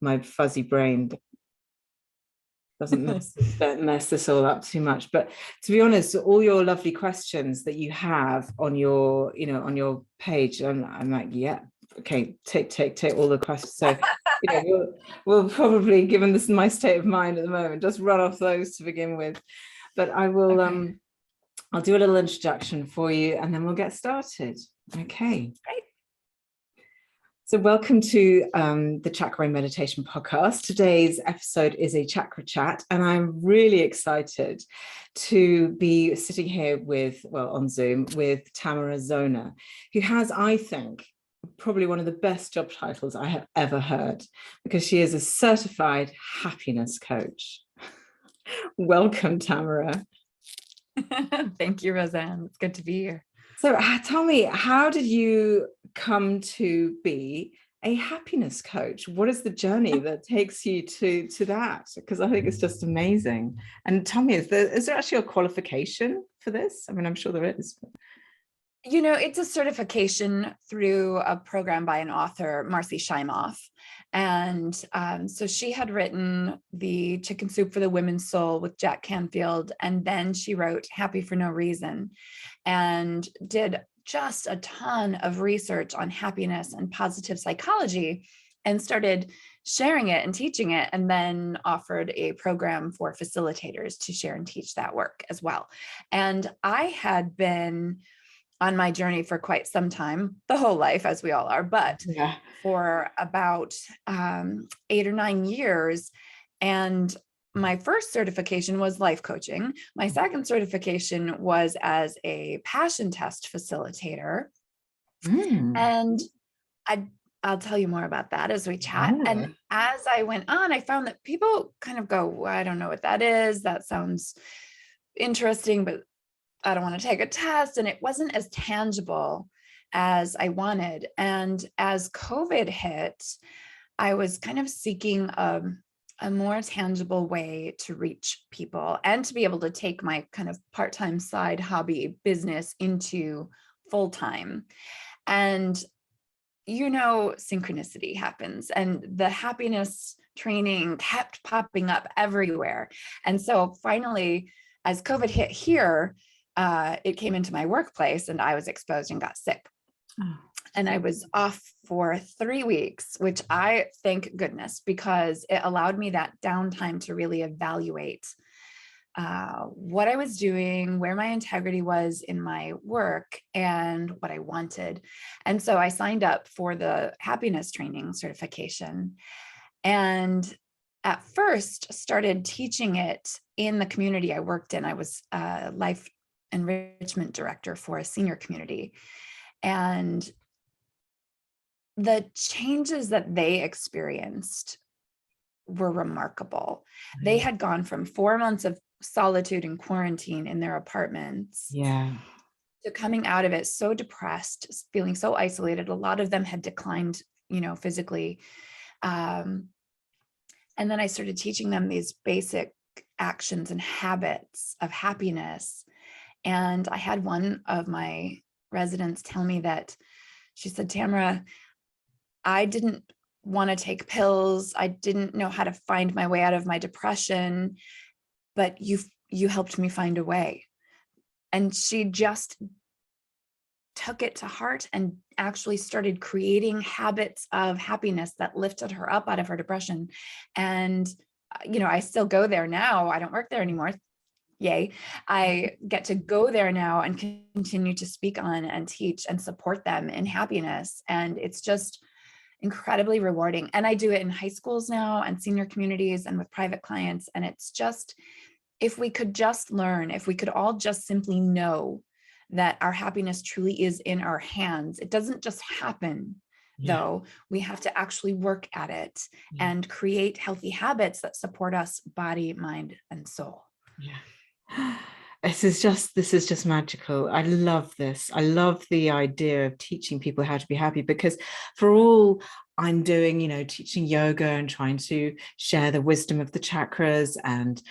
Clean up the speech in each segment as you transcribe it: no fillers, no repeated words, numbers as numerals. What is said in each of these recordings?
my fuzzy brain doesn't don't mess this all up too much. But to be honest, all your lovely questions that you have on your, on your page, I'm like, yeah, okay, take all the questions. So, we'll probably, given this my state of mind at the moment, just run off those to begin with. But I will, okay. I'll do a little introduction for you, and then we'll get started. Okay. Great. So welcome to the Chakra Meditation Podcast. Today's episode is a Chakra chat, and I'm really excited to be sitting here on Zoom with Tamara Zoner, who has, I think, probably one of the best job titles I have ever heard, because she is a certified happiness coach. Welcome, Tamara. Thank you, Roseanne. It's good to be here. So tell me, how did you come to be a happiness coach? What is the journey that takes you to that? Because I think it's just amazing. And tell me, is there actually a qualification for this? I mean, I'm sure there is. It's a certification through a program by an author, Marcy Shimoff. And so she had written the Chicken Soup for the Women's Soul with Jack Canfield. And then she wrote Happy for No Reason and did just a ton of research on happiness and positive psychology and started sharing it and teaching it, and then offered a program for facilitators to share and teach that work as well. And I had been on my journey for quite some time, the whole life, as we all are, but for about 8 or 9 years. And my first certification was life coaching. My second certification was as a passion test facilitator. And I'll tell you more about that as we chat. And as I went on, I found that people kind of go, well, I don't know what that is. That sounds interesting, but I don't want to take a test. And it wasn't as tangible as I wanted. And as COVID hit, I was kind of seeking a more tangible way to reach people and to be able to take my kind of part-time side hobby business into full-time. And, synchronicity happens, and the happiness training kept popping up everywhere. And so finally, as COVID hit here, it came into my workplace and I was exposed and got sick. And I was off for 3 weeks, which I thank goodness, because it allowed me that downtime to really evaluate what I was doing, where my integrity was in my work, and what I wanted. And so I signed up for the happiness training certification, and at first started teaching it in the community I worked in. I was a life enrichment director for a senior community. And the changes that they experienced were remarkable. They had gone from 4 months of solitude and quarantine in their apartments to coming out of it so depressed, feeling so isolated. A lot of them had declined, physically. And then I started teaching them these basic actions and habits of happiness. And I had one of my residents tell me that she said, Tamara, I didn't want to take pills. I didn't know how to find my way out of my depression, but you helped me find a way. And she just took it to heart and actually started creating habits of happiness that lifted her up out of her depression. And, I still go there now. I don't work there anymore. Yay. I get to go there now and continue to speak on and teach and support them in happiness. And it's just incredibly rewarding. And I do it in high schools now and senior communities and with private clients. And it's just, if we could just learn, if we could all just simply know that our happiness truly is in our hands. It doesn't just happen, though. We have to actually work at it and create healthy habits that support us, body, mind, and soul. This is just magical. I love this. I love the idea of teaching people how to be happy, because for all I'm doing, teaching yoga and trying to share the wisdom of the chakras and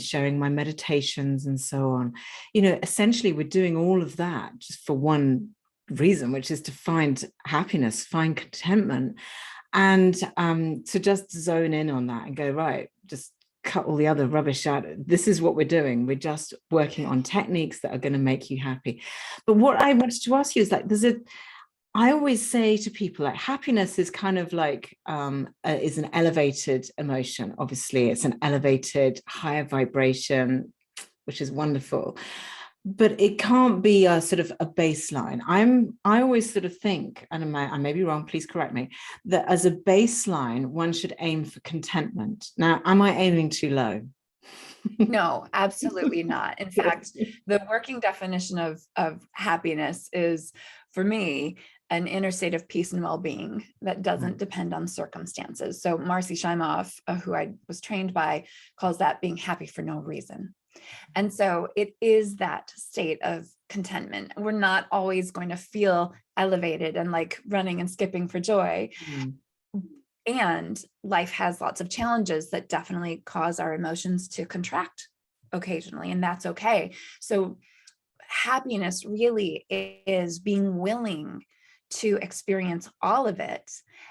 sharing my meditations and so on, essentially we're doing all of that just for one reason, which is to find happiness, find contentment. And to just zone in on that and go, right, just cut all the other rubbish out. This is what we're doing. We're just working on techniques that are going to make you happy. But what I wanted to ask you is like, I always say to people, like, happiness is kind of like is an elevated emotion. Obviously, it's an elevated, higher vibration, which is wonderful. But it can't be a sort of a baseline. I always sort of think, and I may be wrong, please correct me, that as a baseline, one should aim for contentment. Now, am I aiming too low? No, absolutely not. In fact, the working definition of happiness is, for me, an inner state of peace and well-being that doesn't depend on circumstances. So Marcy Shimoff, who I was trained by, calls that being happy for no reason. And so it is that state of contentment. We're not always going to feel elevated and like running and skipping for joy. And life has lots of challenges that definitely cause our emotions to contract occasionally, and that's okay. So happiness really is being willing to experience all of it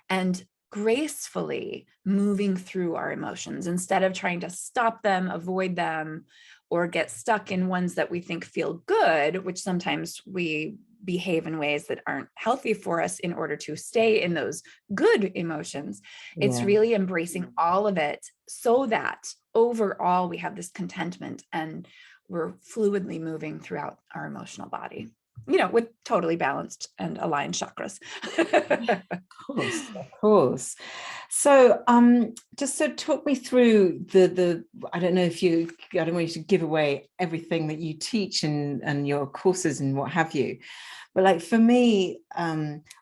and gracefully moving through our emotions instead of trying to stop them, avoid them, or get stuck in ones that we think feel good, which sometimes we behave in ways that aren't healthy for us in order to stay in those good emotions. It's really embracing all of it so that overall we have this contentment and we're fluidly moving throughout our emotional body, you know, with totally balanced and aligned chakras. Of course. So just so talk me through I don't want you to give away everything that you teach and your courses and what have you, but like for me,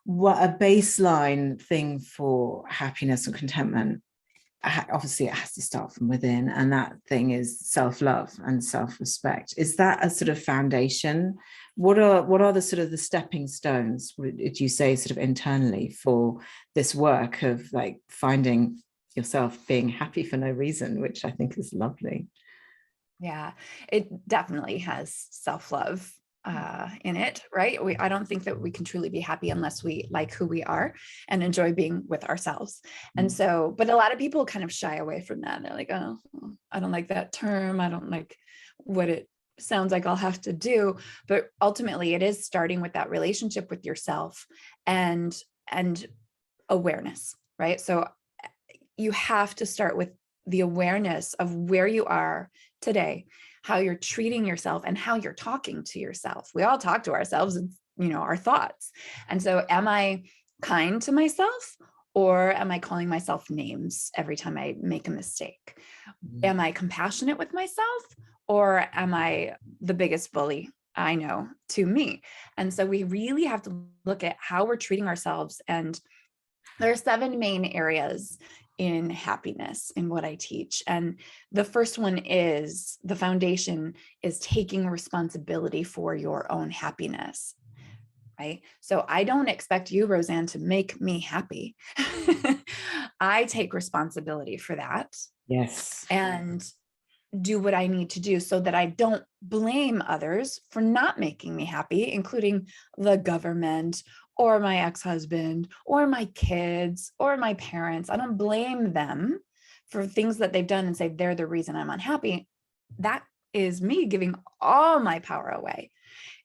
what a baseline thing for happiness and contentment, obviously it has to start from within, and that thing is self-love and self-respect. Is that a sort of foundation? What are the sort of the stepping stones, would you say, sort of internally for this work of like finding yourself being happy for no reason, which I think is lovely? Yeah, it definitely has self-love in it, right? I don't think that we can truly be happy unless we like who we are and enjoy being with ourselves. And so, but a lot of people kind of shy away from that. They're like, oh, I don't like that term. I don't like what it sounds like I'll have to do. But ultimately, it is starting with that relationship with yourself and awareness, right? So you have to start with the awareness of where you are today, how you're treating yourself, and how you're talking to yourself. We all talk to ourselves, you know, our thoughts. And so am I kind to myself, or am I calling myself names every time I make a mistake? Am I compassionate with myself, or am I the biggest bully I know to me? And so we really have to look at how we're treating ourselves. And there are 7 main areas in happiness in what I teach. And the first one is, the foundation is taking responsibility for your own happiness, right? So I don't expect you, Roseanne, to make me happy. I take responsibility for that. Yes. And do what I need to do so that I don't blame others for not making me happy, including the government or my ex-husband or my kids or my parents. I don't blame them for things that they've done and say they're the reason I'm unhappy. That is me giving all my power away.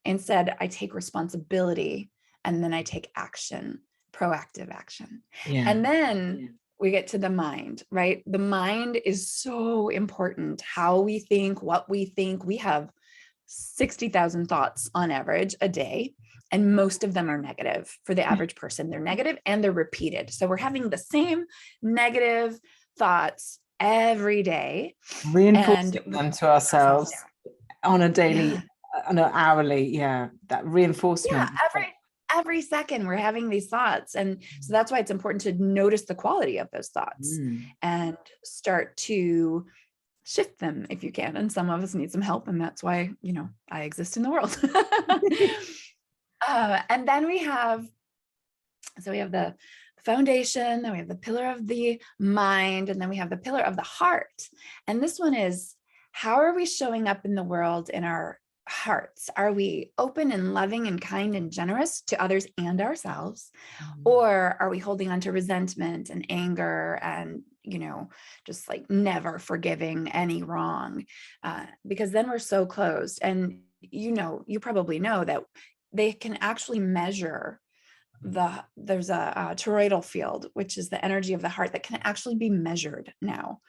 Instead, I take responsibility and then I take action, proactive action. And then we get to the mind, right? The mind is so important. How we think, what we think. We have 60,000 thoughts on average a day, and most of them are negative. For the average person, they're negative and they're repeated. So we're having the same negative thoughts every day, Reinforcing them to ourselves on a daily, on an hourly, that reinforcement. Every second we're having these thoughts. And so that's why it's important to notice the quality of those thoughts and start to shift them if you can. And some of us need some help. And that's why, you know, I exist in the world. And then we have the foundation, then we have the pillar of the mind, and then we have the pillar of the heart. And this one is, how are we showing up in the world in our hearts? Are we open and loving and kind and generous to others and ourselves? Or are we holding on to resentment and anger and, just like never forgiving any wrong? Because then we're so closed. And, you probably know that they can actually measure there's a toroidal field, which is the energy of the heart that can actually be measured now.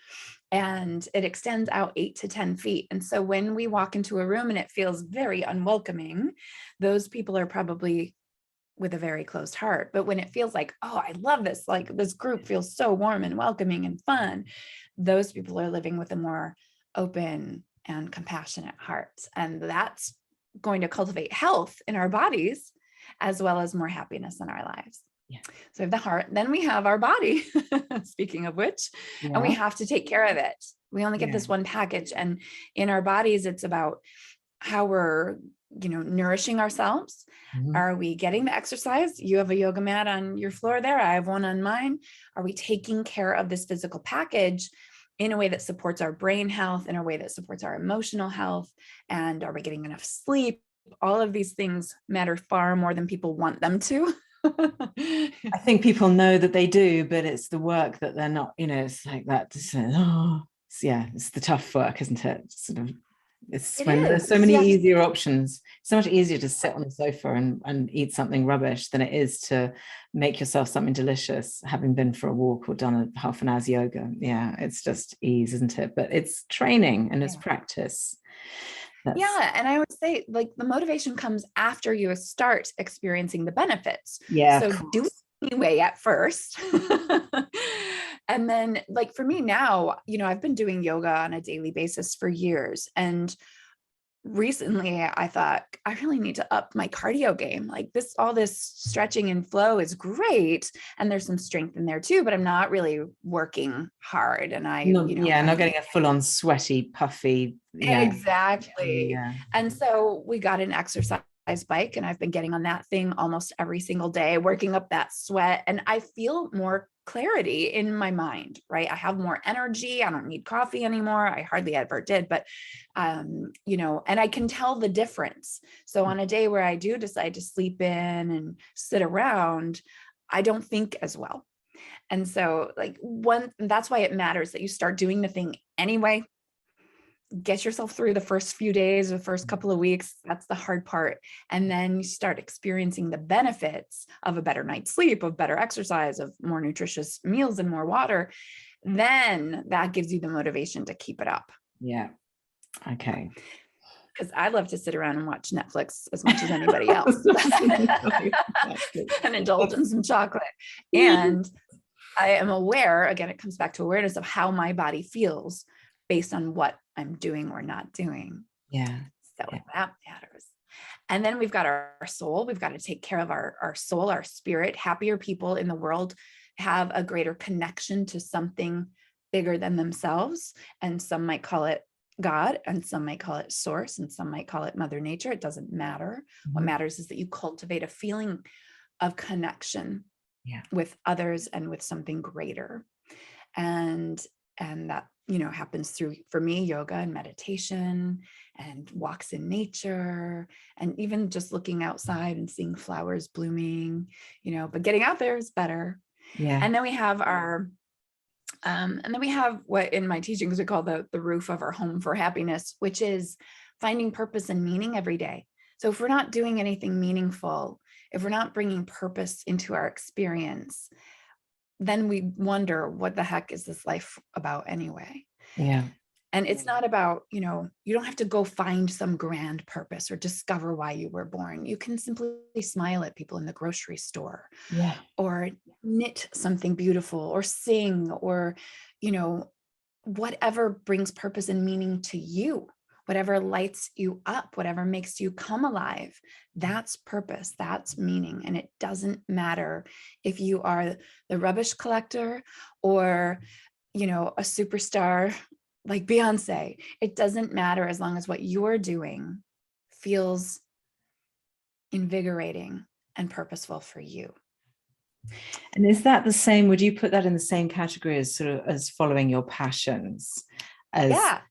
And it extends out 8 to 10 feet. And so when we walk into a room and it feels very unwelcoming, those people are probably with a very closed heart. But when it feels like, oh, I love this, like this group feels so warm and welcoming and fun, those people are living with a more open and compassionate heart. And that's going to cultivate health in our bodies, as well as more happiness in our lives. Yeah. So we have the heart, then we have our body, speaking of which, and we have to take care of it. We only get this one package. And in our bodies, it's about how we're, nourishing ourselves. Are we getting the exercise? You have a yoga mat on your floor there. I have one on mine. Are we taking care of this physical package in a way that supports our brain health, in a way that supports our emotional health? And are we getting enough sleep? All of these things matter far more than people want them to. I think people know that they do, but it's the work that they're not, it's like that. It's the tough work, isn't it? It's when there's so many easier options. It's so much easier to sit on the sofa and eat something rubbish than it is to make yourself something delicious, having been for a walk or done a half an hour's yoga. Yeah, it's just ease, isn't it? But it's training and it's practice. And I would say, like, the motivation comes after you start experiencing the benefits. So do it anyway at first. And then, like, for me now, I've been doing yoga on a daily basis for years. And recently I thought, I really need to up my cardio game. Like all this stretching and flow is great. And there's some strength in there too, but I'm not really working hard. And not getting a full on sweaty, puffy. Exactly. And so we got an exercise bike, and I've been getting on that thing almost every single day, working up that sweat. And I feel more clarity in my mind, right? I have more energy. I don't need coffee anymore. I hardly ever did, but, and I can tell the difference. So on a day where I do decide to sleep in and sit around, I don't think as well. And so that's why it matters that you start doing the thing anyway. Get yourself through the first few days, the first couple of weeks. That's the hard part. And then you start experiencing the benefits of a better night's sleep, of better exercise, of more nutritious meals and more water. Then that gives you the motivation to keep it up. Yeah. Okay. Because I love to sit around and watch Netflix as much as anybody else and indulge in some chocolate. And I am aware, again, it comes back to awareness of how my body feels based on what I'm doing or not doing. So that matters. And then we've got our soul. We've got to take care of our soul, our spirit. Happier people in the world have a greater connection to something bigger than themselves. And some might call it God, and some might call it source, and some might call it Mother Nature. It doesn't matter. What matters is that you cultivate a feeling of connection with others and with something greater. And that, happens through, for me, yoga and meditation and walks in nature, and even just looking outside and seeing flowers blooming, but getting out there is better. And then we have what in my teachings we call the roof of our home for happiness, which is finding purpose and meaning every day. So if we're not doing anything meaningful, if we're not bringing purpose into our experience, then we wonder, what the heck is this life about anyway? And it's not about, you don't have to go find some grand purpose or discover why you were born. You can simply smile at people in the grocery store, or knit something beautiful, or sing, or, whatever brings purpose and meaning to you, whatever lights you up, whatever makes you come alive. That's purpose, that's meaning. And it doesn't matter if you are the rubbish collector or, a superstar like Beyonce. It doesn't matter as long as what you're doing feels invigorating and purposeful for you. And is that the same? Would you put that in the same category as sort of as following your passions? Yes.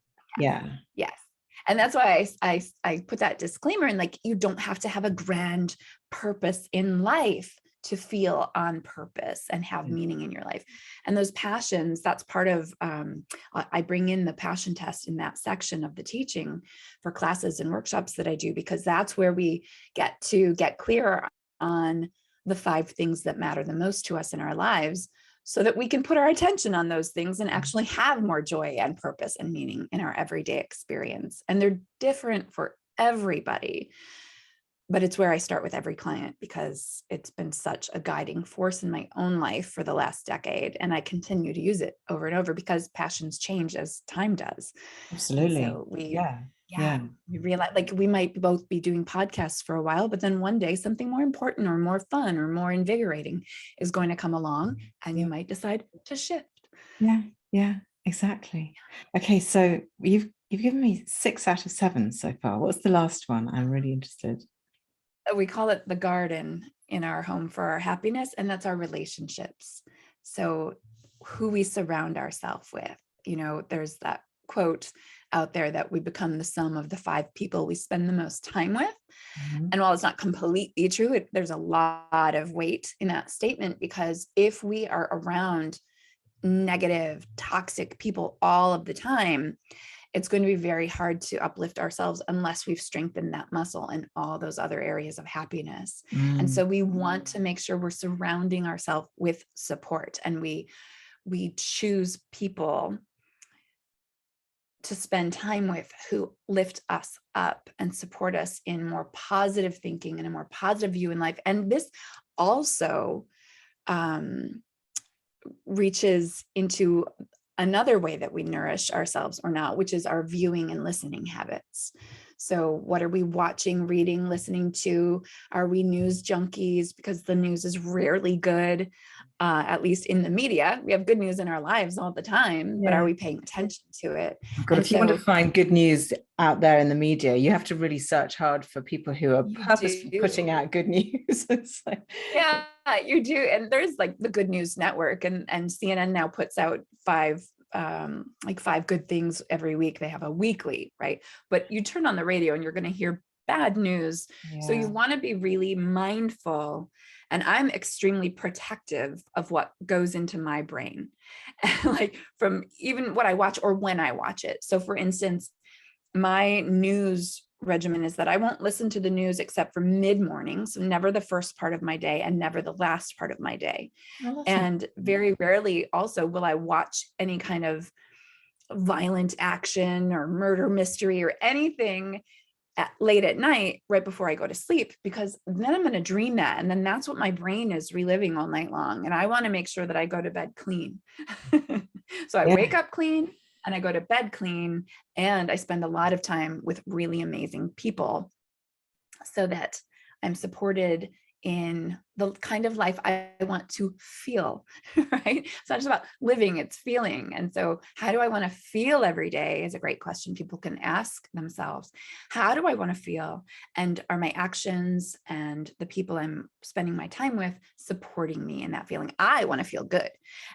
And that's why I put that disclaimer in, like, you don't have to have a grand purpose in life to feel on purpose and have meaning in your life. And those passions, that's part of, I bring in the passion test in that section of the teaching for classes and workshops that I do, because that's where we get to get clear on the 5 things that matter the most to us in our lives, so that we can put our attention on those things and actually have more joy and purpose and meaning in our everyday experience. And they're different for everybody. But it's where I start with every client, because it's been such a guiding force in my own life for the last decade. And I continue to use it over and over, because passions change as time does. Absolutely. And so we realize, like, we might both be doing podcasts for a while, but then one day something more important or more fun or more invigorating is going to come along, and you might decide to shift. Yeah, exactly. Okay, so you've given me 6 out of 7 so far. What's the last one? I'm really interested. We call it the garden in our home for our happiness, and that's our relationships. So who we surround ourselves with. You know, there's that quote out there that we become the sum of the 5 people we spend the most time with. And while it's not completely true, there's a lot of weight in that statement, because if we are around negative, toxic people all of the time, it's going to be very hard to uplift ourselves unless we've strengthened that muscle in all those other areas of happiness. And so we want to make sure we're surrounding ourselves with support, and we choose people to spend time with who lift us up and support us in more positive thinking and a more positive view in life. And this also reaches into another way that we nourish ourselves or not, which is our viewing and listening habits. So what are we watching, reading, listening to? Are we news junkies? Because the news is rarely good, at least in the media. We have good news in our lives all the time, but are we paying attention to it? God, if you want to find good news out there in the media, you have to really search hard for people who are purposefully putting out good news. Yeah, you do. And there's like the Good News Network, and CNN now puts out 5 good things every week. They have a weekly, right? But you turn on the radio and you're going to hear bad news. So you want to be really mindful. And I'm extremely protective of what goes into my brain, like from even what I watch or when I watch it. So for instance, my news regimen is that I won't listen to the news except for mid-morning. So never the first part of my day and never the last part of my day. And very rarely also will I watch any kind of violent action or murder mystery or anything late at night, right before I go to sleep, because then I'm going to dream that. And then that's what my brain is reliving all night long. And I want to make sure that I go to bed clean. So I wake up clean and I go to bed clean, and I spend a lot of time with really amazing people so that I'm supported in the kind of life I want to feel, right? It's not just about living, it's feeling. And so how do I want to feel every day is a great question people can ask themselves. How do I want to feel? And are my actions and the people I'm spending my time with supporting me in that feeling? I want to feel good.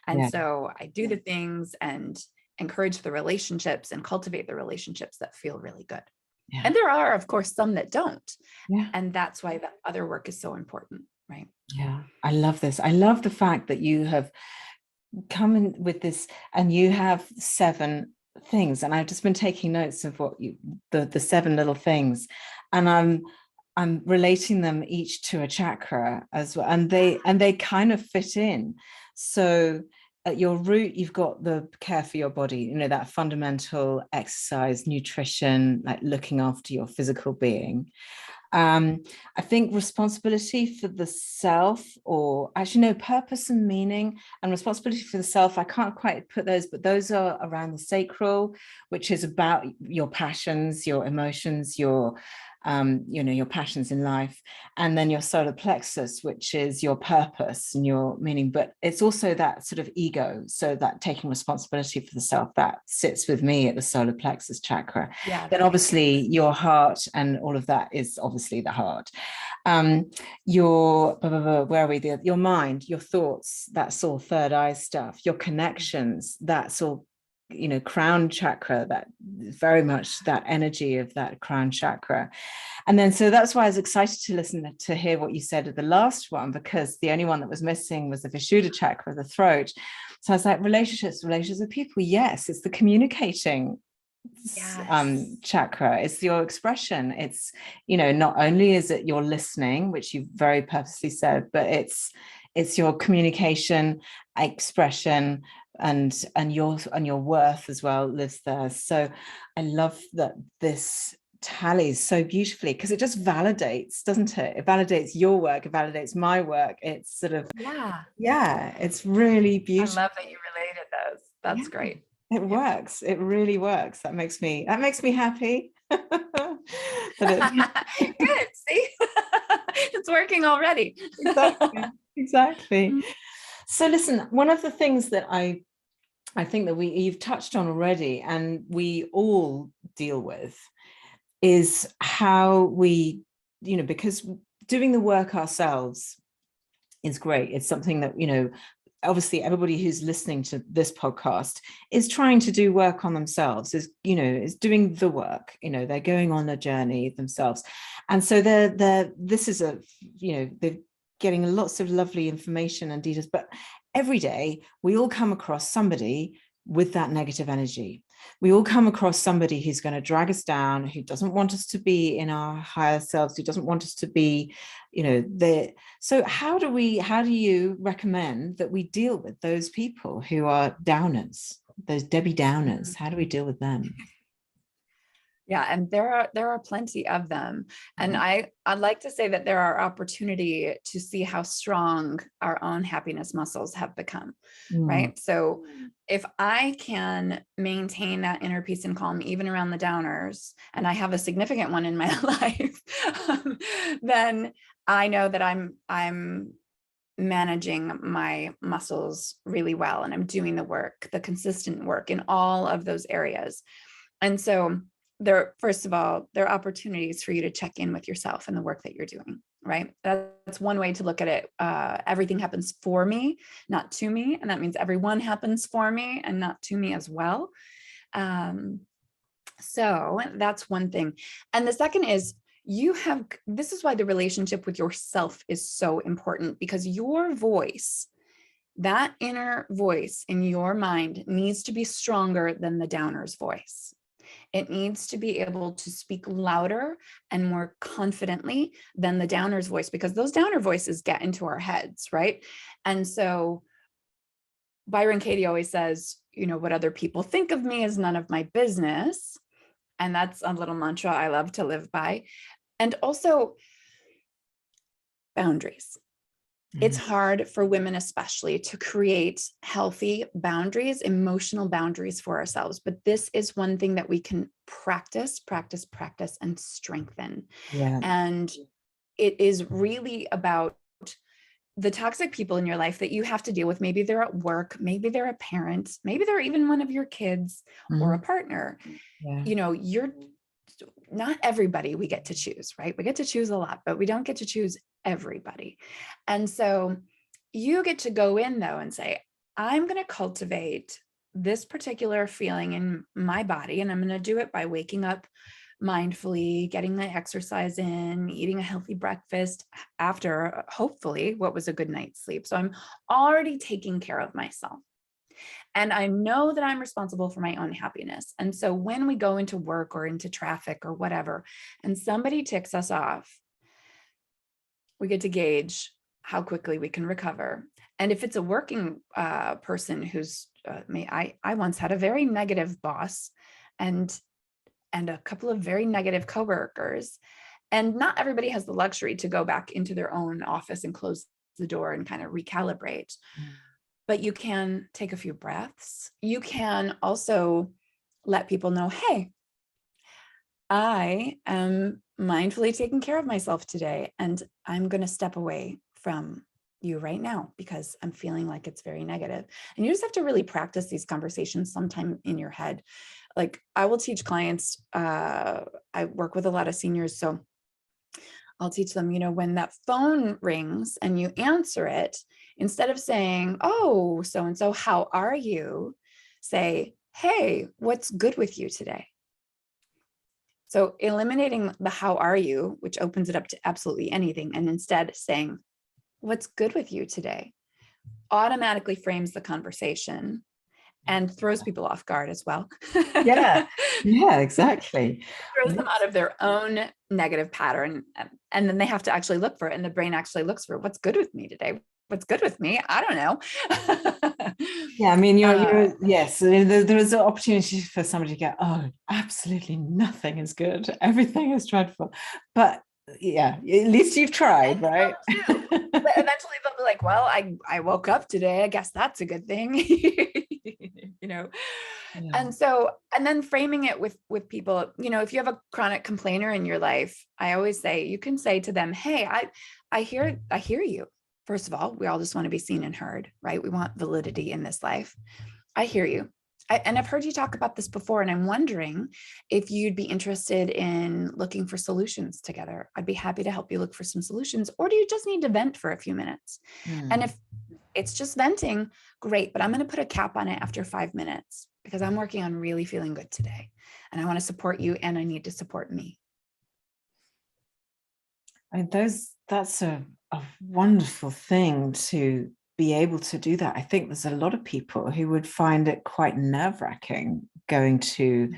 And so I do the things and encourage the relationships and cultivate the relationships that feel really good. And there are, of course, some that don't. And that's why the other work is so important, right? Yeah, I love this. I love the fact that you have come in with this and you have 7 things. And I've just been taking notes of what the 7 little things. And I'm relating them each to a chakra as well. And they kind of fit in. So at your root, you've got the care for your body, you know, that fundamental exercise, nutrition, like looking after your physical being. I think responsibility for the self, or actually no, purpose and meaning and responsibility for the self. I can't quite put those, but those are around the sacral, which is about your passions, your emotions, your your passions in life, and then your solar plexus, which is your purpose and your meaning. But it's also that sort of ego, so that taking responsibility for the self, that sits with me at the solar plexus chakra. Then obviously your heart and all of that is obviously the heart. Your where are we? Your mind, your thoughts, that's all third eye stuff. Your connections, that's all crown chakra, that very much that energy of that crown chakra. And then, so that's why I was excited to listen to hear what you said at the last one, because the only one that was missing was the Vishuddha chakra, the throat. So I was like, relationships with people. Yes, it's the communicating chakra. It's your expression. It's, not only is it your listening, which you very purposely said, but it's your communication, expression, and your worth as well lives there. So I love that this tallies so beautifully, because it just validates, doesn't it? It validates your work, it validates my work. It's sort of, it's really beautiful. I love that you related those. That's great. It works. It really works. That makes me happy. Good. See, it's working already. Exactly. So listen, one of the things that I think that you've touched on already, and we all deal with, is how we, because doing the work ourselves is great. It's something that, obviously everybody who's listening to this podcast is trying to do work on themselves, is doing the work, they're going on a journey themselves. And so they're getting lots of lovely information and details, but every day we all come across somebody with that negative energy. We all come across somebody who's going to drag us down, who doesn't want us to be in our higher selves, who doesn't want us to be, so how do you recommend that we deal with those people who are downers, those Debbie Downers? How do we deal with them? Yeah, and there are plenty of them. And I'd like to say that there are opportunity to see how strong our own happiness muscles have become, right? So if I can maintain that inner peace and calm, even around the downers, and I have a significant one in my life, then I know that I'm managing my muscles really well, and I'm doing the work, the consistent work in all of those areas. And so first of all, there are opportunities for you to check in with yourself and the work that you're doing, right? That's one way to look at it. Everything happens for me, not to me. And that means everyone happens for me and not to me as well. So that's one thing. And the second is, this is why the relationship with yourself is so important, because your voice, that inner voice in your mind, needs to be stronger than the downer's voice. It needs to be able to speak louder and more confidently than the downer's voice, because those downer voices get into our heads, right? And so Byron Katie always says, what other people think of me is none of my business. And that's a little mantra I love to live by. And also boundaries. It's hard for women, especially, to create healthy boundaries, emotional boundaries for ourselves. But this is one thing that we can practice, and strengthen. Yeah. And it is really about the toxic people in your life that you have to deal with. Maybe they're at work, maybe they're a parent, maybe they're even one of your kids or a partner. Yeah. Not everybody we get to choose, right? We get to choose a lot, but we don't get to choose everybody. And so you get to go in though and say, I'm going to cultivate this particular feeling in my body, and I'm going to do it by waking up mindfully, getting the exercise in, eating a healthy breakfast after, hopefully, what was a good night's sleep. So I'm already taking care of myself. And I know that I'm responsible for my own happiness. And so when we go into work or into traffic or whatever, and somebody ticks us off, we get to gauge how quickly we can recover. And if it's a working person who's, I once had a very negative boss and a couple of very negative coworkers, and not everybody has the luxury to go back into their own office and close the door and kind of recalibrate. But you can take a few breaths. You can also let people know, hey, I am mindfully taking care of myself today, and I'm going to step away from you right now because I'm feeling like it's very negative. And you just have to really practice these conversations sometime in your head. Like I will teach clients, I work with a lot of seniors, so I'll teach them, when that phone rings and you answer it, instead of saying, oh, so-and-so, how are you? Say, hey, what's good with you today? So eliminating the how are you, which opens it up to absolutely anything, and instead saying, what's good with you today, automatically frames the conversation and throws people off guard as well. Yeah, yeah, exactly. Throws them out of their own negative pattern. And then they have to actually look for it. And the brain actually looks for what's good with me today. What's good with me? I don't know. Yeah, I mean, yes, there is an opportunity for somebody to go, oh, absolutely nothing is good. Everything is dreadful. But yeah, at least you've tried, right? But eventually they'll be like, well, I woke up today. I guess that's a good thing. You know? Yeah. And so, and then framing it with people, you know, if you have a chronic complainer in your life, I always say, you can say to them, hey, I hear you. First of all, we all just want to be seen and heard, right? We want validity in this life. I hear you. And I've heard you talk about this before, and I'm wondering if you'd be interested in looking for solutions together. I'd be happy to help you look for some solutions, or do you just need to vent for a few minutes? And if it's just venting, great, but I'm going to put a cap on it after 5 minutes because I'm working on really feeling good today, and I want to support you, and I need to support me. I mean, that's a wonderful thing to be able to do that. I think there's a lot of people who would find it quite nerve-wracking going to,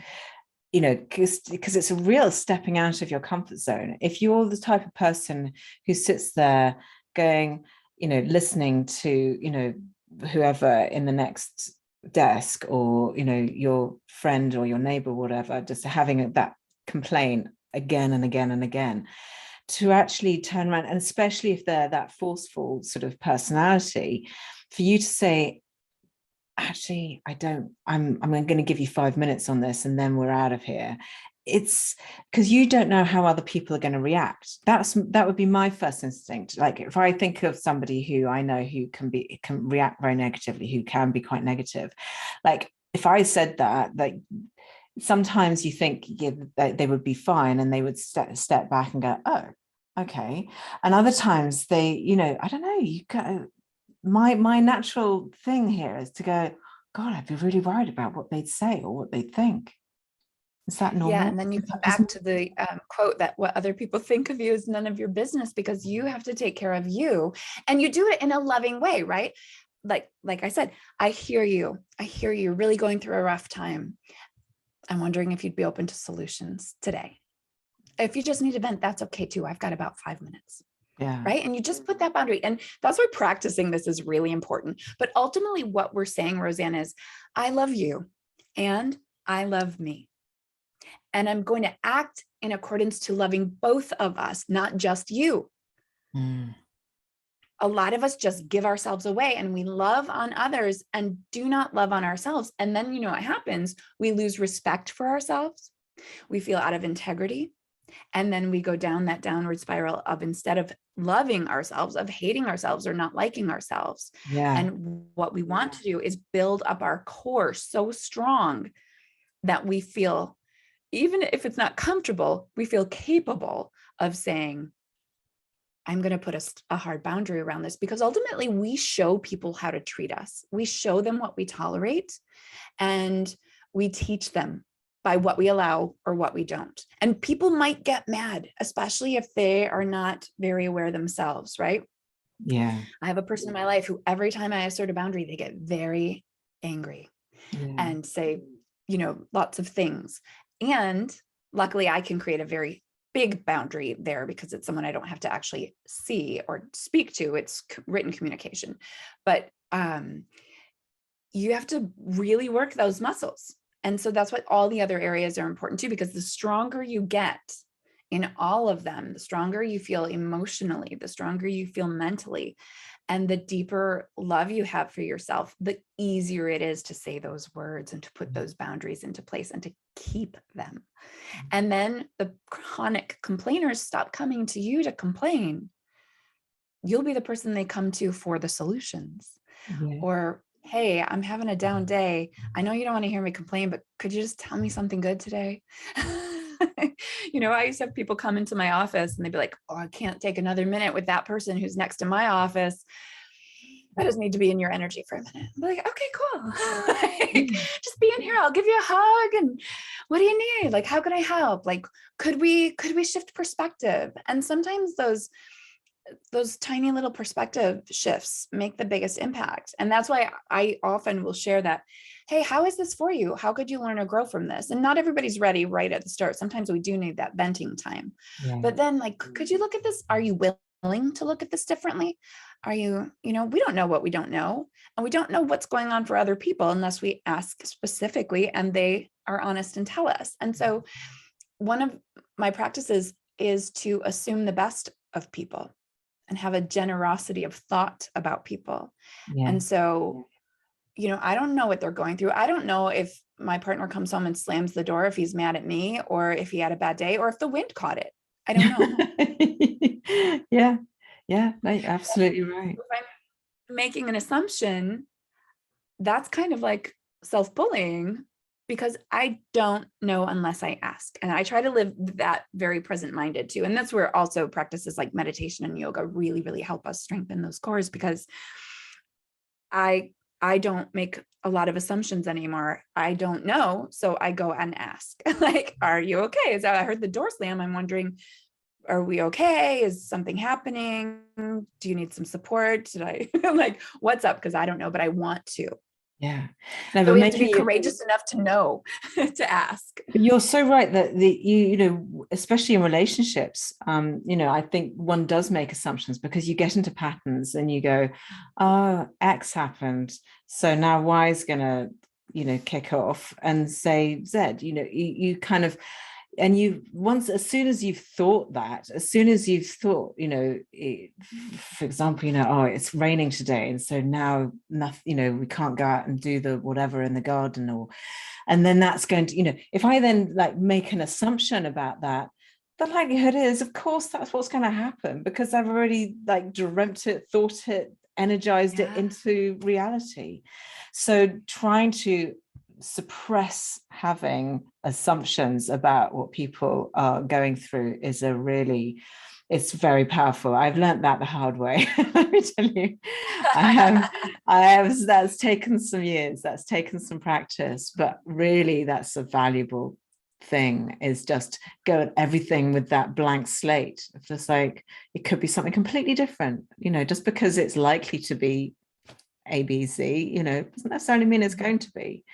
you know, because it's a real stepping out of your comfort zone. If you're the type of person who sits there going, you know, listening to, you know, whoever in the next desk, or, you know, your friend or your neighbor, whatever, just having that complaint again and again and again, to actually turn around, and especially if they're that forceful sort of personality, for you to say, actually, I'm going to give you 5 minutes on this and then we're out of here. It's because you don't know how other people are going to react. That would be my first instinct. Like, if I think of somebody who I know who can react very negatively, who can be quite negative, like if I said that, like, sometimes you think that they would be fine and they would step back and go, oh, okay. And other times they, you know, I don't know, you go, my natural thing here is to go, God, I'd be really worried about what they'd say or what they'd think. Is that normal? Yeah, and then you come back to the quote that what other people think of you is none of your business, because you have to take care of you, and you do it in a loving way, right? Like I said, I hear you. I hear you really going through a rough time. I'm wondering if you'd be open to solutions today. If you just need to vent, that's okay too. I've got about 5 minutes. Yeah. Right. And you just put that boundary. And that's why practicing this is really important. But ultimately, what we're saying, Roseanne, is I love you and I love me. And I'm going to act in accordance to loving both of us, not just you. A lot of us just give ourselves away and we love on others and do not love on ourselves. And then, you know what happens? We lose respect for ourselves. We feel out of integrity. And then we go down that downward spiral of, instead of loving ourselves, of hating ourselves or not liking ourselves. Yeah. And what we want to do is build up our core so strong that we feel, even if it's not comfortable, we feel capable of saying, I'm going to put a hard boundary around this, because ultimately we show people how to treat us. We show them what we tolerate, and we teach them by what we allow or what we don't. And people might get mad, especially if they are not very aware themselves, right? Yeah. I have a person in my life who every time I assert a boundary, they get very angry and say, you know, lots of things. And luckily I can create a very big boundary there because it's someone I don't have to actually see or speak to. It's written communication. But you have to really work those muscles. And so that's what all the other areas are important too, because the stronger you get in all of them, the stronger you feel emotionally, the stronger you feel mentally, and the deeper love you have for yourself, the easier it is to say those words and to put those boundaries into place and to keep them. And then the chronic complainers stop coming to you to complain. You'll be the person they come to for the solutions. Or, hey, I'm having a down day. I know you don't want to hear me complain, but could you just tell me something good today? You know, I used to have people come into my office and they'd be like, oh, I can't take another minute with that person who's next to my office. I just need to be in your energy for a minute. I'm like, okay, cool. Just be in here here, I'll give you a hug. And what do you need? Like, how can I help? Like, could we shift perspective? And sometimes those tiny little perspective shifts make the biggest impact. And that's why I often will share that, hey, how is this for you? How could you learn or grow from this? And not everybody's ready right at the start. Sometimes we do need that venting time. Yeah. But then, like, could you look at this? Are you willing to look at this differently? Are you, we don't know what we don't know. And we don't know what's going on for other people unless we ask specifically and they are honest and tell us. And so one of my practices is to assume the best of people and have a generosity of thought about people. Yeah. And so, I don't know what they're going through. I don't know if my partner comes home and slams the door, if he's mad at me, or if he had a bad day, or if the wind caught it. I don't know. Yeah. Yeah. No, absolutely right. If I'm making an assumption, that's kind of like self-bullying, because I don't know unless I ask. And I try to live that very present-minded too. And that's where also practices like meditation and yoga really, really help us strengthen those cores, because I don't make a lot of assumptions anymore. I don't know. So I go and ask, like, are you okay? I heard the door slam. I'm wondering, are we okay? Is something happening? Do you need some support? Did I like, what's up? Because I don't know, but I want to. Yeah. So we have to be courageous enough to know, to ask. You're so right that especially in relationships, I think one does make assumptions because you get into patterns and you go, oh, X happened, so now Y is gonna, kick off and say Z. You kind of, and as soon as you've thought, for example, oh, it's raining today, and so now nothing, we can't go out and do the whatever in the garden, and then that's going to, if I then like make an assumption about that, the likelihood is, of course, that's what's going to happen, because I've already like dreamt it, thought it, energized it into reality. So trying to suppress having assumptions about what people are going through is it's very powerful. I've learned that the hard way. Let me tell you, that's taken some years, that's taken some practice, but really that's a valuable thing, is just go at everything with that blank slate. It's just like, it could be something completely different, just because it's likely to be ABC, doesn't necessarily mean it's going to be.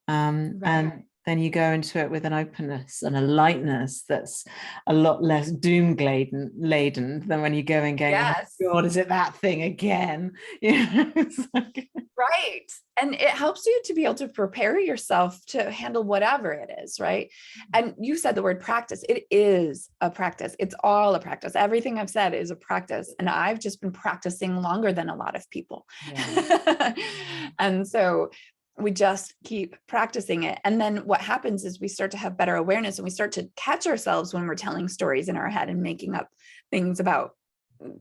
Right. And then you go into it with an openness and a lightness that's a lot less doom laden than when you go and going, yes. Oh God, is it that thing again? Like... Right. And it helps you to be able to prepare yourself to handle whatever it is, right? And you said the word practice. It is a practice. It's all a practice. Everything I've said is a practice. And I've just been practicing longer than a lot of people. Yeah. And so we just keep practicing it. And then what happens is we start to have better awareness, and we start to catch ourselves when we're telling stories in our head and making up things about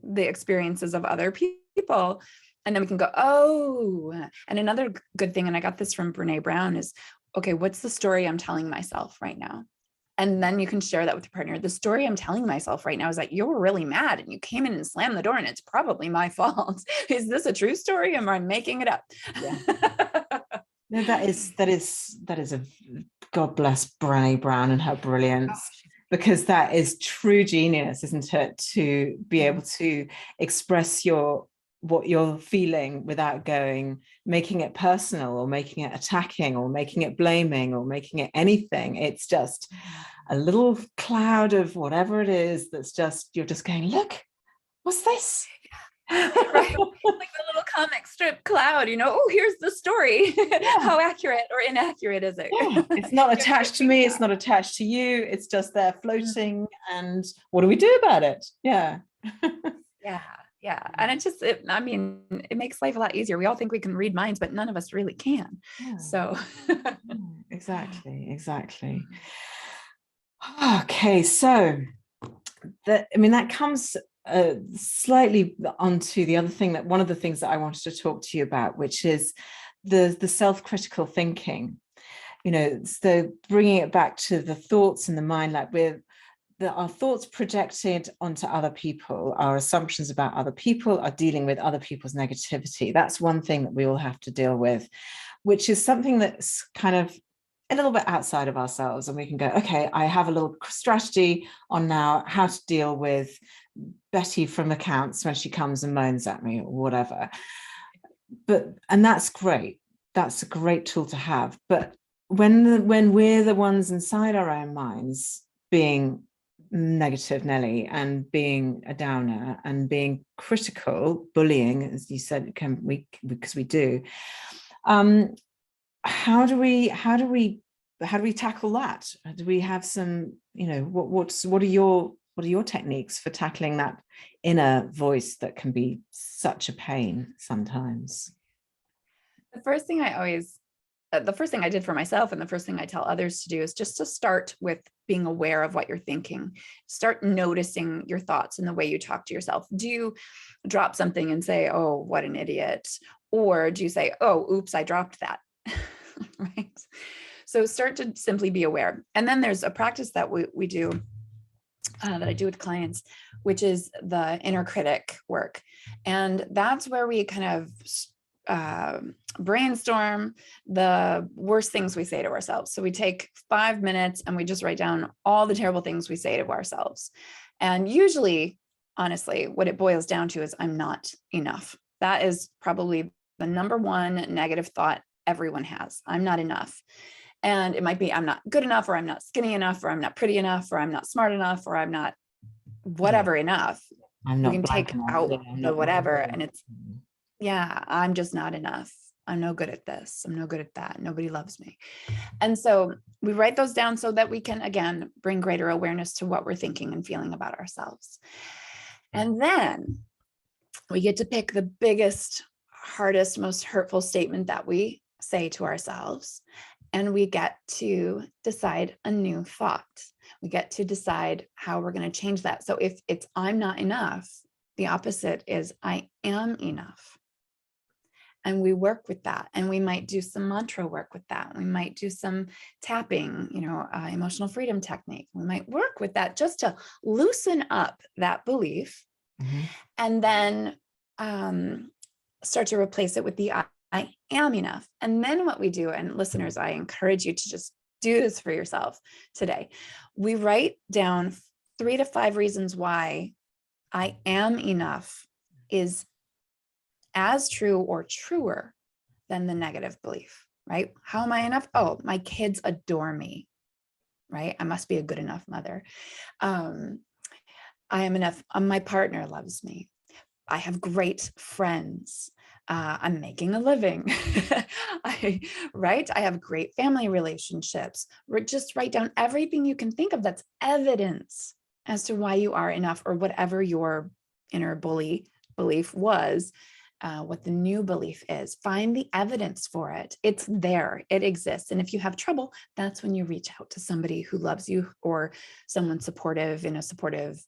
the experiences of other people. And then we can go, oh, and another good thing, and I got this from Brene Brown, is, okay, what's the story I'm telling myself right now? And then you can share that with your partner. The story I'm telling myself right now is that you were really mad and you came in and slammed the door and it's probably my fault. Is this a true story, or am I making it up? Yeah. No, that is a, God bless Brene Brown and her brilliance, because that is true genius, isn't it? To be able to express what you're feeling without making it personal, or making it attacking, or making it blaming, or making it anything. It's just a little cloud of whatever it is that's just, you're just going, look, what's this? Right, like the little comic strip cloud, oh, here's the story. Yeah. How accurate or inaccurate is it? Yeah. It's not attached to me, it's not attached to you, it's just there floating, and what do we do about it? Yeah. Yeah. And it makes life a lot easier. We all think we can read minds, but none of us really can. Yeah. So exactly. Okay, so that comes slightly onto the other thing, that one of the things that I wanted to talk to you about, which is the self-critical thinking. So bringing it back to the thoughts in the mind, like our thoughts projected onto other people, our assumptions about other people, are dealing with other people's negativity. That's one thing that we all have to deal with, which is something that's kind of a little bit outside of ourselves, and we can go, okay, I have a little strategy on now how to deal with Betty from accounts when she comes and moans at me or whatever. And that's great. That's a great tool to have. But when we're the ones inside our own minds being negative Nelly and being a downer and being critical, bullying, as you said, because we do, how do we tackle that? Do we have some, what are your techniques for tackling that inner voice that can be such a pain sometimes? The first thing I did for myself, and the first thing I tell others to do, is just to start with being aware of what you're thinking. Start noticing your thoughts and the way you talk to yourself. Do you drop something and say, oh, what an idiot? Or do you say, oh, oops, I dropped that? Right? So start to simply be aware. And then there's a practice that we do, that I do with clients, which is the inner critic work. And that's where we kind of brainstorm the worst things we say to ourselves. So we take 5 minutes and we just write down all the terrible things we say to ourselves. And usually, honestly, what it boils down to is I'm not enough. That is probably the number one negative thought everyone has. I'm not enough. And it might be I'm not good enough, or I'm not skinny enough, or I'm not pretty enough, or I'm not smart enough, or I'm not whatever enough. I'm not. We can take out the whatever, and it's, yeah, I'm just not enough. I'm no good at this. I'm no good at that. Nobody loves me. And so we write those down so that we can, again, bring greater awareness to what we're thinking and feeling about ourselves. And then we get to pick the biggest, hardest, most hurtful statement that we say to ourselves. And we get to decide a new thought. We get to decide how we're going to change that. So if it's I'm not enough, the opposite is I am enough. And we work with that. And we might do some mantra work with that. We might do some tapping, emotional freedom technique. We might work with that just to loosen up that belief. Mm-hmm. And then start to replace it with the I am enough. And then what we do, and listeners, I encourage you to just do this for yourself today. We write down 3 to 5 reasons why I am enough is as true or truer than the negative belief, right? How am I enough? Oh, my kids adore me, right? I must be a good enough mother. I am enough. My partner loves me. I have great friends. I'm making a living, right? I have great family relationships. Just write down everything you can think of that's evidence as to why you are enough, or whatever your inner bully belief was, what the new belief is. Find the evidence for it. It's there. It exists. And if you have trouble, that's when you reach out to somebody who loves you, or someone supportive in a supportive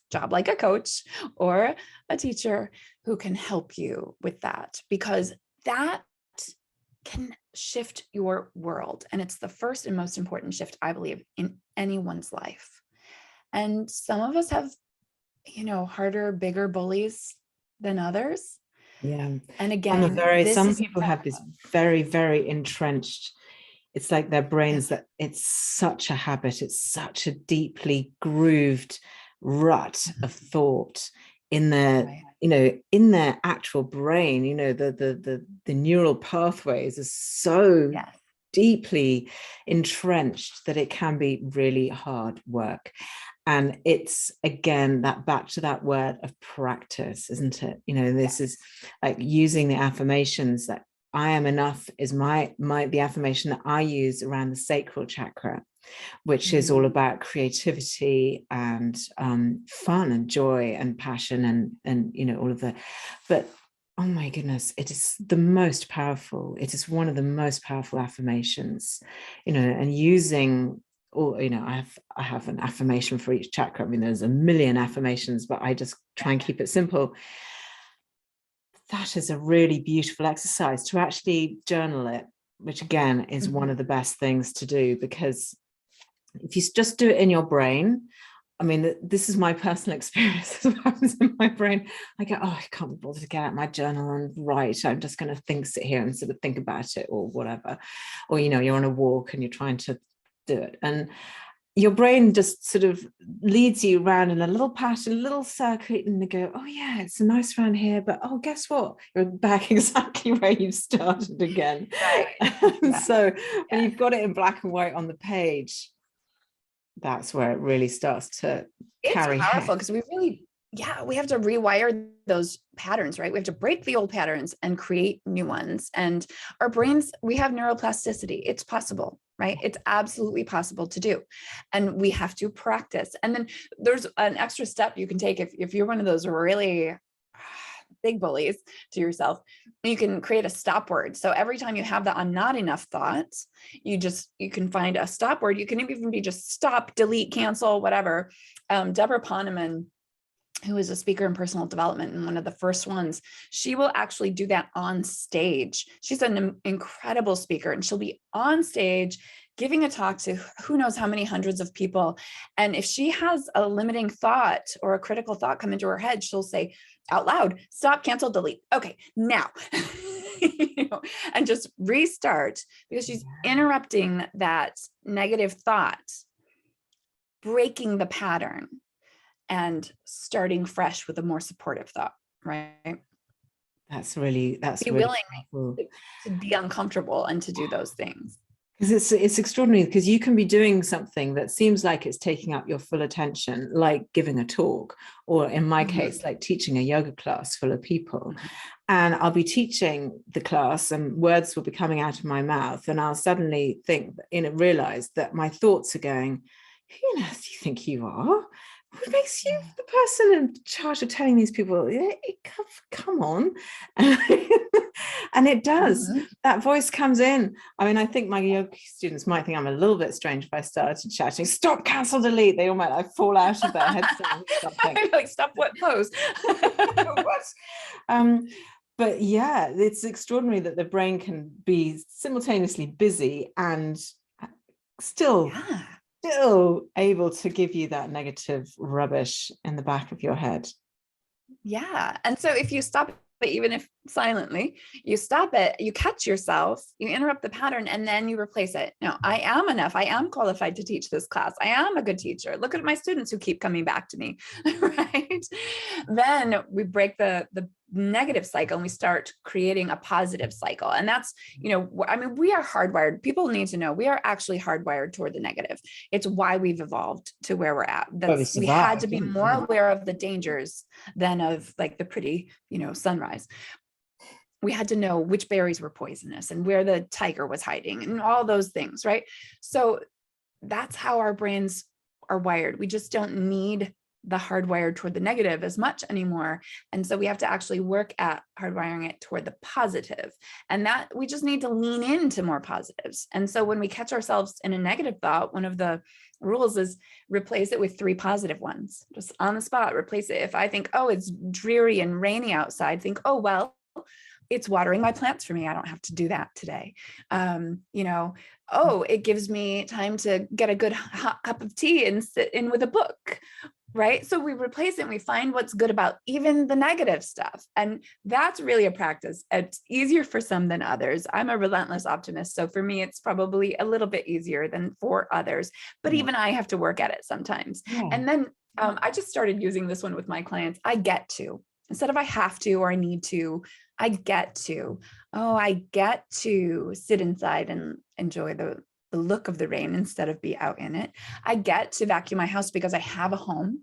job, like a coach or a teacher who can help you with that, because that can shift your world. And it's the first and most important shift, I believe, in anyone's life. And some of us have, harder, bigger bullies than others. Yeah. And again, some people have this very, very entrenched, it's like their brains, that it's such a habit, it's such a deeply grooved rut of thought in their, in their actual brain, the neural pathways are so deeply entrenched that it can be really hard work. And it's, again, that back to that word of practice, isn't it? This is like using the affirmations. That I am enough is the affirmation that I use around the sacral chakra, which is all about creativity and fun and joy and passion and all of that. But oh my goodness, it is the most powerful. It is one of the most powerful affirmations, and using, or I have an affirmation for each chakra. I mean, there's a million affirmations, but I just try and keep it simple. That is a really beautiful exercise to actually journal it, which again is one of the best things to do, because if you just do it in your brain, I mean, this is my personal experience. This is what happens in my brain. I go, oh, I can't be bothered to get out my journal and write. I'm just going to sit here and sort of think about it or whatever. Or, you know, you're on a walk and you're trying to do it. And your brain just sort of leads you around in a little pattern, a little circuit, and they go, oh yeah, it's nice around here, but oh, guess what? You're back exactly where you started again. Right. So when you've got it in black and white on the page, that's where it really starts to carry. It's powerful because we have to rewire those patterns, right? We have to break the old patterns and create new ones. And our brains, we have neuroplasticity. It's possible, right? It's absolutely possible to do. And we have to practice. And then there's an extra step you can take if you're one of those really big bullies to yourself, you can create a stop word. So every time you have that I'm not enough thought, you can find a stop word. You can even be just stop, delete, cancel, whatever. Deborah Poneman, who is a speaker in personal development and one of the first ones, she will actually do that on stage. She's an incredible speaker, and she'll be on stage giving a talk to who knows how many hundreds of people. And if she has a limiting thought or a critical thought come into her head, she'll say out loud, stop, cancel, delete. Okay, now, and just restart, because she's interrupting that negative thought, breaking the pattern and starting fresh with a more supportive thought, right? That's really willing to be uncomfortable and to do those things. Because it's extraordinary, because you can be doing something that seems like it's taking up your full attention, like giving a talk, or in my case, like teaching a yoga class full of people. And I'll be teaching the class and words will be coming out of my mouth, and I'll suddenly realize that my thoughts are going, who on earth do you think you are? What makes you the person in charge of telling these people, come on? And it does. That voice comes in. I mean, I think my yoga students might think I'm a little bit strange if I started shouting, stop, cancel, delete. They all might like fall out of their heads. Like, stop what pose? What? But yeah, it's extraordinary that the brain can be simultaneously busy and still able to give you that negative rubbish in the back of your head. Yeah. And so if you stop it, even if silently, you stop it, you catch yourself, you interrupt the pattern, and then you replace it. No, I am enough. I am qualified to teach this class. I am a good teacher. Look at my students who keep coming back to me, right? Then we break the negative cycle and we start creating a positive cycle. And that's, I mean, we are hardwired. People need to know we are actually hardwired toward the negative. It's why we've evolved to where we're at. We had to be more aware of the dangers than of like the pretty, sunrise. We had to know which berries were poisonous and where the tiger was hiding and all those things, right? So that's how our brains are wired. We just don't need the hardwired toward the negative as much anymore. And so we have to actually work at hardwiring it toward the positive. And that we just need to lean into more positives. And so when we catch ourselves in a negative thought, one of the rules is replace it with 3 positive ones, just on the spot, replace it. If I think, oh, it's dreary and rainy outside, think, oh, well, it's watering my plants for me. I don't have to do that today. Oh, it gives me time to get a good hot cup of tea and sit in with a book. Right. So we replace it and we find what's good about even the negative stuff. And that's really a practice. It's easier for some than others. I'm a relentless optimist. So for me, it's probably a little bit easier than for others, but even I have to work at it sometimes. And then I just started using this one with my clients. I get to, instead of I have to, or I need to, I get to, I get to sit inside and enjoy the look of the rain instead of be out in it. I get to vacuum my house because I have a home,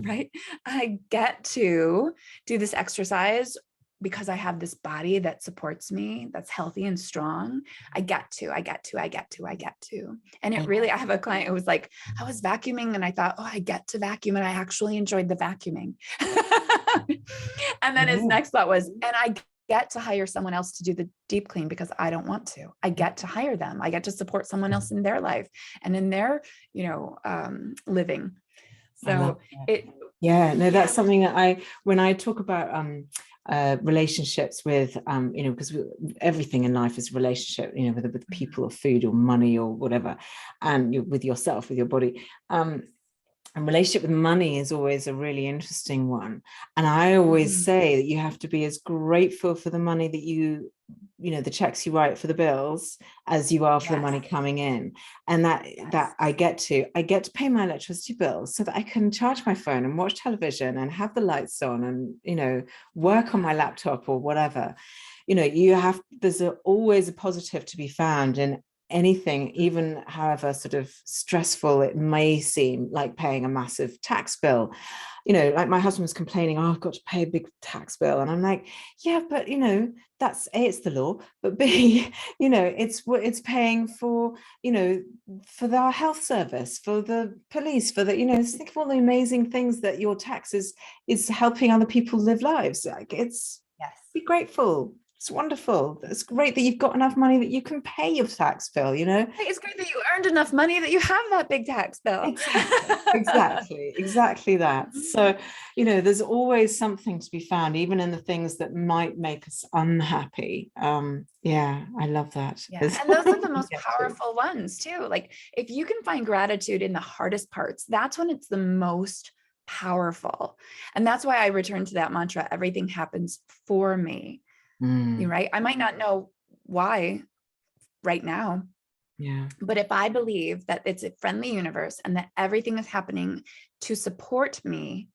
right? I get to do this exercise because I have this body that supports me, that's healthy and strong. I get to. And it really, I have a client who was like, I was vacuuming and I thought, I get to vacuum. And I actually enjoyed the vacuuming. And then his next thought was, and I get to hire someone else to do the deep clean because I don't want to. I get to hire them. I get to support someone else in their life and in their, living. So that's something that when I talk about relationships with, because everything in life is a relationship, whether with people or food or money or whatever, and with yourself, with your body. And relationship with money is always a really interesting one. And I always say that you have to be as grateful for the money that you know, the checks you write for the bills as you are for the money coming in. And that I get to pay my electricity bills so that I can charge my phone and watch television and have the lights on and, you know, work on my laptop or whatever. You know, there's always a positive to be found in anything, even however sort of stressful it may seem, like paying a massive tax bill. You know, like my husband was complaining, oh, I've got to pay a big tax bill. And I'm like, yeah, but you know, that's A, it's the law, but B, you know, it's paying for, you know, for our health service, for the police, for the, you know, think of all the amazing things that your tax is helping other people live lives. Like be grateful. It's wonderful. It's great that you've got enough money that you can pay your tax bill, you know. It's great that you earned enough money that you have that big tax bill. Exactly that. So, you know, there's always something to be found, even in the things that might make us unhappy. Yeah, I love that. Yeah. And those are the most powerful ones too. Like if you can find gratitude in the hardest parts, that's when it's the most powerful. And that's why I return to that mantra, everything happens for me. You're right. I might not know why right now. Yeah. But if I believe that it's a friendly universe and that everything is happening to support me,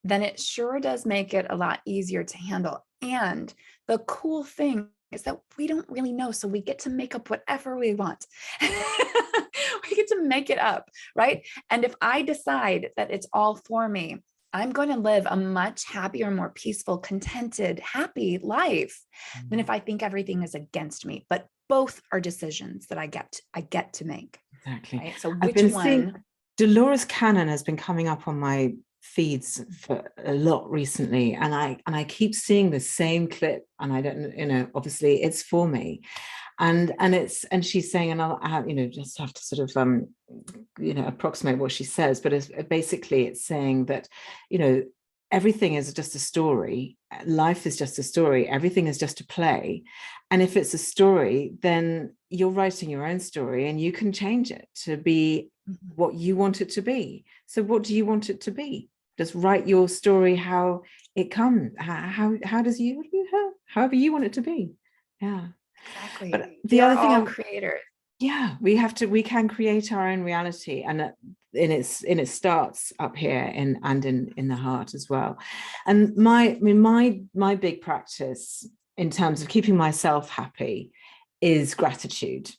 then it sure does make it a lot easier to handle. And the cool thing is that we don't really know. So we get to make up whatever we want. We get to make it up, right? And if I decide that it's all for me, I'm going to live a much happier, more peaceful, contented, happy life than if I think everything is against me. But both are decisions that I get to make. Exactly. Right? So which one? Dolores Cannon has been coming up on my feeds for a lot recently, and I keep seeing the same clip, and I don't, you know, obviously it's for me. And she's saying, and I'll you know, just have to sort of you know, approximate what she says, but basically it's saying that, you know, everything is just a story, life is just a story, everything is just a play, and if it's a story, then you're writing your own story and you can change it to be what you want it to be. So what do you want it to be? Just write your story how it comes, how does you however you want it to be. Yeah. Exactly. But the other thing, creators. Yeah, we can create our own reality, and it starts up here and in the heart as well. And my big practice in terms of keeping myself happy is gratitude.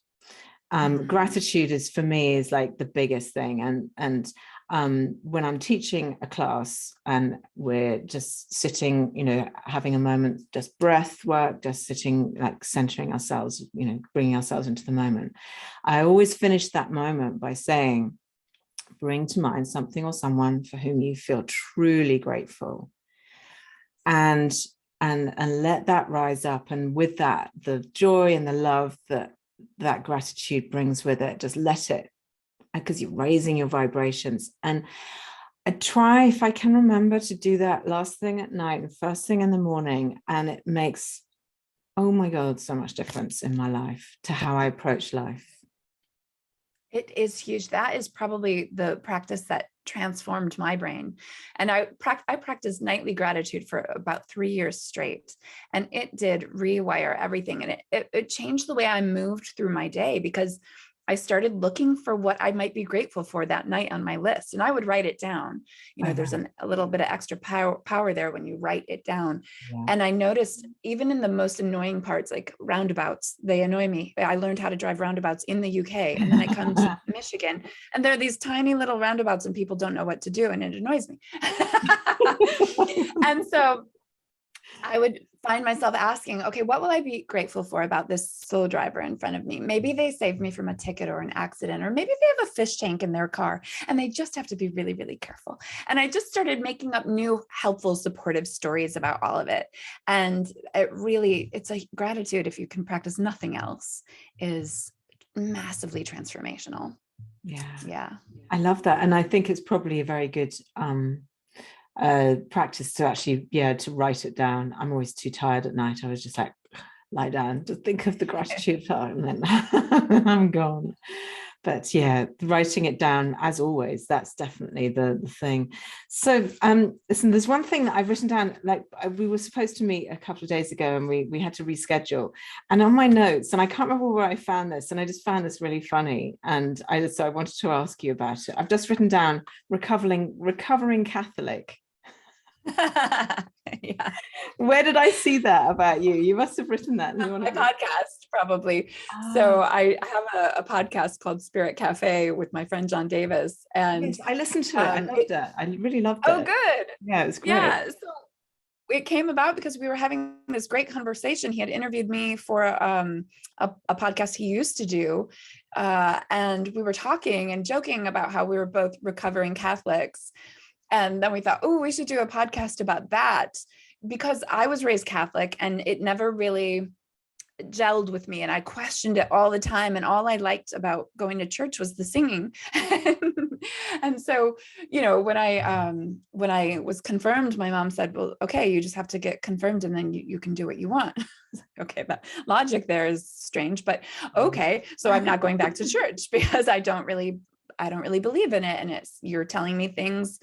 Gratitude is, for me, is like the biggest thing. And when I'm teaching a class and we're just sitting, you know, having a moment, just breath work, just sitting, like centering ourselves, you know, bringing ourselves into the moment, I always finish that moment by saying, bring to mind something or someone for whom you feel truly grateful, and let that rise up. And with that, the joy and the love that gratitude brings with it, just let it, because you're raising your vibrations. And I try, if I can remember, to do that last thing at night and first thing in the morning, and it makes, oh my God, so much difference in my life to how I approach life. It is huge. That is probably the practice that transformed my brain. And I practiced nightly gratitude for about 3 years straight. And it did rewire everything. And it changed the way I moved through my day, because I started looking for what I might be grateful for that night on my list. And I would write it down. You know, there's a little bit of extra power there when you write it down. Yeah. And I noticed even in the most annoying parts, like roundabouts, they annoy me. I learned how to drive roundabouts in the UK. And then I come to Michigan, and there are these tiny little roundabouts and people don't know what to do. And it annoys me. And so I would find myself asking, okay, what will I be grateful for about this slow driver in front of me? Maybe they saved me from a ticket or an accident, or maybe they have a fish tank in their car and they just have to be really, really careful. And I just started making up new, helpful, supportive stories about all of it. And it's a gratitude, if you can practice nothing else, is massively transformational. Yeah. I love that. And I think it's probably a very good, practice to actually, to write it down. I'm always too tired at night. I was just like, lie down, just think of the gratitude part, and then I'm gone. But yeah, writing it down as always, that's definitely the thing. So listen, there's one thing that I've written down, like we were supposed to meet a couple of days ago and we had to reschedule, and on my notes, and I can't remember where I found this, and I just found this really funny, and so I wanted to ask you about it. I've just written down recovering Catholic. Yeah. Where did I see that about you? You must have written that in my podcast, probably. Ah. So I have a podcast called Spirit Cafe with my friend John Davis, and yes, I listened to it. I loved it. I really loved oh, it. good. Yeah, it was great. Yeah. So it came about because we were having this great conversation. He had interviewed me for a podcast he used to do, and we were talking and joking about how we were both recovering Catholics. And then we thought, oh, we should do a podcast about that, because I was raised Catholic and it never really gelled with me. And I questioned it all the time. And all I liked about going to church was the singing. And so, you know, when I was confirmed, my mom said, well, okay, you just have to get confirmed and then you can do what you want. Okay, that logic there is strange, but okay. So I'm not going back to church because I don't really believe in it. And you're telling me things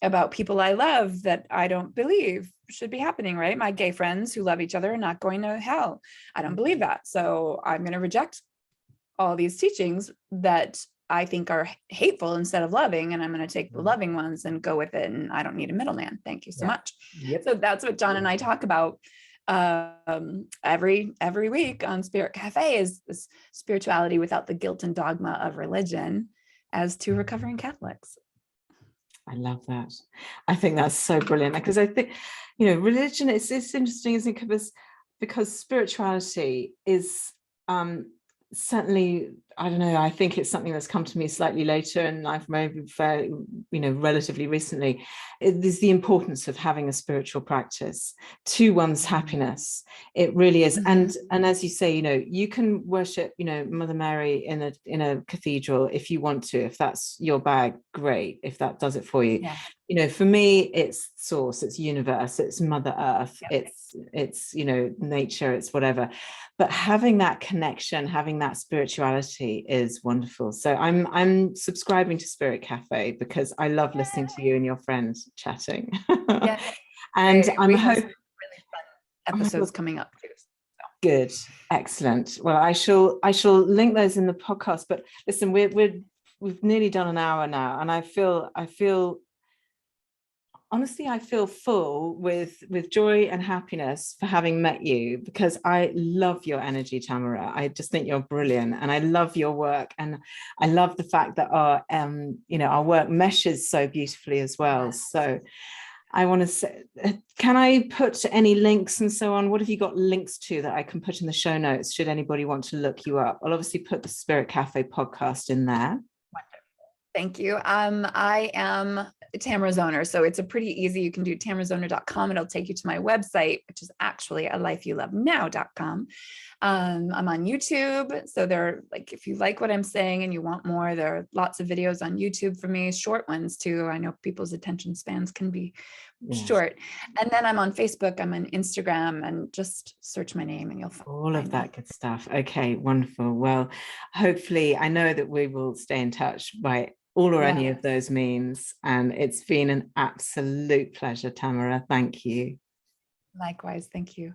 about people I love that I don't believe should be happening, right? My gay friends who love each other are not going to hell. I don't believe that. So I'm going to reject all these teachings that I think are hateful instead of loving. And I'm going to take the loving ones and go with it. And I don't need a middleman. Thank you so much. Yep. So that's what John and I talk about every week on Spirit Cafe, is this spirituality without the guilt and dogma of religion as two recovering Catholics. I love that. I think that's so brilliant, because I think, you know, religion is interesting, isn't it? Because spirituality is certainly, I don't know, I think it's something that's come to me slightly later in life, maybe fairly, you know, relatively recently. There's the importance of having a spiritual practice to one's happiness. It really is. And as you say, you know, you can worship, you know, Mother Mary in a cathedral if you want to. If that's your bag, great. If that does it for you. Yeah. You know, for me, it's source, it's universe, it's Mother Earth, Yep. it's, you know, nature, it's whatever. But having that connection, having that spirituality is wonderful. So I'm subscribing to Spirit Cafe because I love listening to you and your friends chatting. Yeah. And we have some really fun episodes coming up too. So. Good, excellent. Well, I shall link those in the podcast. But listen, we've nearly done an hour now, and I feel honestly, I feel full with joy and happiness for having met you, because I love your energy, Tamara. I just think you're brilliant, and I love your work, and I love the fact that our you know, our work meshes so beautifully as well. So I want to say, can I put any links and so on? What have you got links to that I can put in the show notes should anybody want to look you up? I'll obviously put the Spirit Cafe podcast in there. Thank you. I am Tamara Zoner. So it's a pretty easy, you can do tamarazoner.com. It'll take you to my website, which is actually alifeyoulovenow.com. I'm on YouTube. So if you like what I'm saying and you want more, there are lots of videos on YouTube for me, short ones too. I know people's attention spans can be short. And then I'm on Facebook, I'm on Instagram, and just search my name and you'll find all of that good stuff. Okay, wonderful. Well, hopefully, I know that we will stay in touch by all or any of those means. And it's been an absolute pleasure, Tamara. Thank you. Likewise. Thank you.